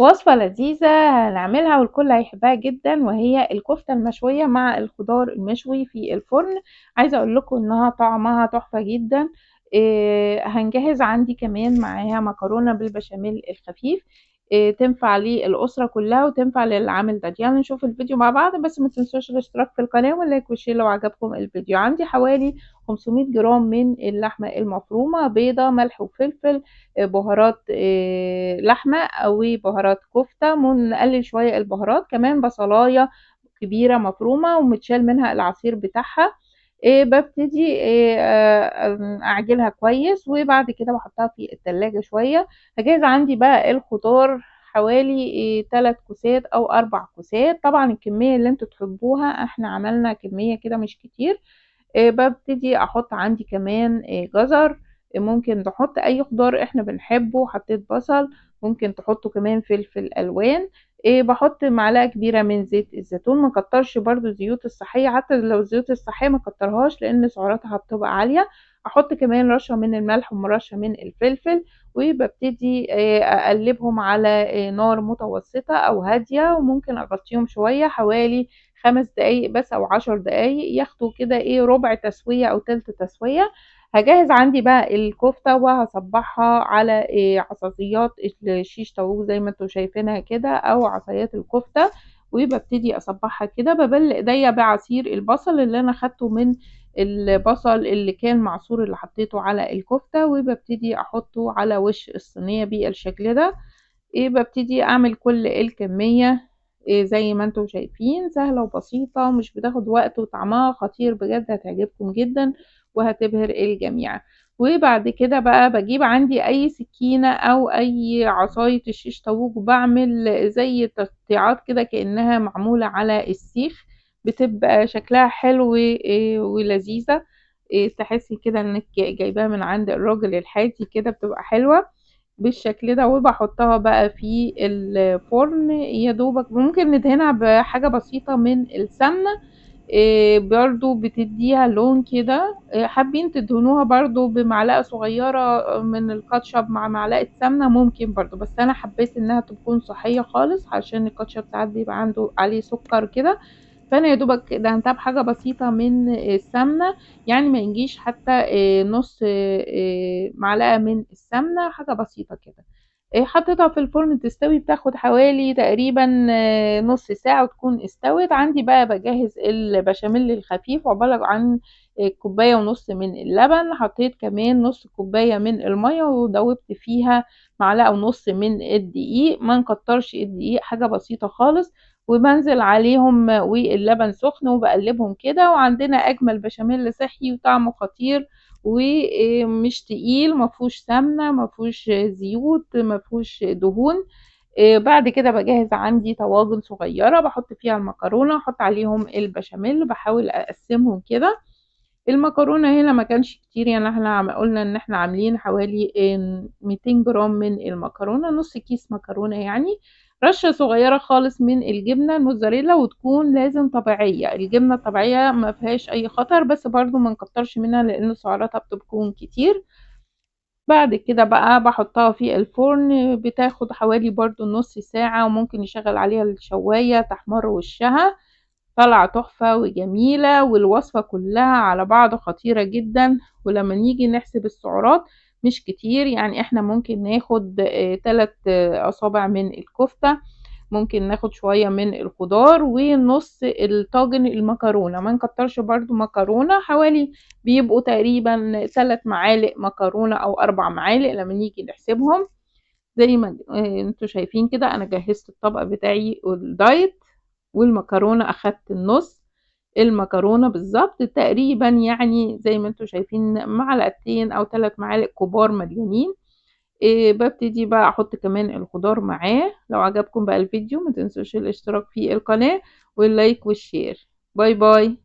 وصفة لذيذة هنعملها والكل هيحبها جدا، وهي الكفتة المشوية مع الخضار المشوي في الفرن. عايزة اقول لكم انها طعمها تحفة جدا. هنجهز عندي كمان معاها مكرونة بالبشاميل الخفيف. تنفع للأسرة كلها وتنفع للعامل ده. يلا نشوف الفيديو مع بعض، بس ما تنسوش الاشتراك في القناة واللايك والشير لو عجبكم الفيديو. عندي حوالي 500 جرام من اللحمة المفرومة، بيضة، ملح وفلفل، بهارات لحمة أو بهارات كفتة، نقلل شوية البهارات، كمان بصلاية كبيرة مفرومة ومتشال منها العصير بتاعها. ببتدي أعجنها كويس، وبعد كده بحطها في التلاجة شوية. هجهز عندي بقى الخضار، حوالي 3 كوسات أو 4 كوسات، طبعا الكمية اللي انتوا تحبوها، احنا عملنا كمية كده مش كتير. ببتدي احط عندي كمان جزر. ممكن تحط اي خضار احنا بنحبه. حطيت بصل، ممكن تحطوا كمان فلفل الوان. بحط معلقه كبيره من زيت الزيتون، ما كترش برضو الزيوت الصحيه، حتى لو الزيوت الصحيه ما كترهاش لان سعراتها بتبقى عاليه. احط كمان رشه من الملح ورشه من الفلفل، وببتدي اقلبهم على نار متوسطه او هاديه، وممكن اغطيهم شويه حوالي 5 دقايق بس او 10 دقايق، ياخدوا كده ربع تسوية او تلت تسوية. هجهز عندي بقى الكفتة وهصبحها على عصافيات الشيش طاووق زي ما انتوا شايفينها كده، او عصايات الكفتة. وببتدي اصبحها كده، ببل ايديا بعصير البصل اللي انا خدته من البصل اللي كان معصور اللي حطيته على الكفتة، وببتدي احطه على وش الصينية بالشكل ده. ببتدي اعمل كل الكمية. زي ما انتم شايفين، سهلة وبسيطة ومش بتاخد وقت، وطعمها خطير بجد، هتعجبكم جدا وهتبهر الجميع. وبعد كده بقى بجيب عندي اي سكينة او اي عصاية الشيش طاووق، بعمل زي تقطيعات كده كأنها معمولة على السيخ، بتبقى شكلها حلو ولذيذة. تحسي كده انك جايباها من عند الراجل الحاتي كده، بتبقى حلوة بالشكل ده. وبحطها بقى في الفرن، يا دوبك ممكن ندهنها بحاجة بسيطة من السمنة. برضو بتديها لون كده. حابين تدهنوها برضو بمعلقة صغيرة من الكاتشب مع معلقة سمنة ممكن برضو، بس انا حبيت انها تكون صحية خالص عشان الكاتشب ساعات بيبقى عنده عليه سكر كده. فانا يا دوبك دهنتها بحاجة بسيطة من السمنة، يعني ما يجيش حتى نص معلقة من السمنة، حاجة بسيطة كده. حطيتها في الفرن تستوي، بتاخد حوالي تقريبا نص ساعة وتكون استوت. عندي بقى بجهز البشاميل الخفيف، عبارة عن كوباية ونص من اللبن، حطيت كمان نص كوباية من المية ودوبت فيها معلقة ونص من الدقيق، ما نكترش الدقيق، حاجة بسيطة خالص. وبنزل عليهم واللبن سخن وبقلبهم كده، وعندنا اجمل بشاميل صحي وطعمه خطير ومش تقيل، مفهوش سمنة، مفهوش زيوت، مفهوش دهون. بعد كده بجهز عندي طواجن صغيرة بحط فيها المكرونة، احط عليهم البشاميل، بحاول اقسمهم كده. المكرونة هنا ما كانش كتير، يعني احنا قلنا ان احنا عاملين حوالي 200 جرام من المكرونة، نص كيس مكرونة يعني. رشة صغيرة خالص من الجبنة الموزاريلا، وتكون لازم طبيعية، الجبنة الطبيعية ما فيهاش اي خطر، بس برضو ما نكترش منها لان سعراتها بتكون كتير. بعد كده بقى بحطها في الفرن، بتاخد حوالي برضو نص ساعة، وممكن نشغل عليها الشواية تحمر وشها. طالعة تحفة وجميلة، والوصفة كلها على بعض خطيرة جدا. ولما نيجي نحسب السعرات مش كتير، يعني احنا ممكن ناخد 3 أصابع من الكفتة، ممكن ناخد شوية من الخضار، ونص الطاجن المكرونة، ما نكترش برضو مكرونة، حوالي بيبقوا تقريبا 3 معالق مكرونة أو 4 معالق لما نيجي نحسبهم. زي ما انتوا شايفين كده، انا جهزت الطبق بتاعي والدايت، والمكرونة اخدت النص المكرونة بالظبط تقريبا، يعني زي ما انتوا شايفين معلقتين او 3 معالق كبار مليانين. ببتدي بقى احط كمان الخضار معاه. لو عجبكم بقى الفيديو ما تنسوش الاشتراك في القناة واللايك والشير. باي باي.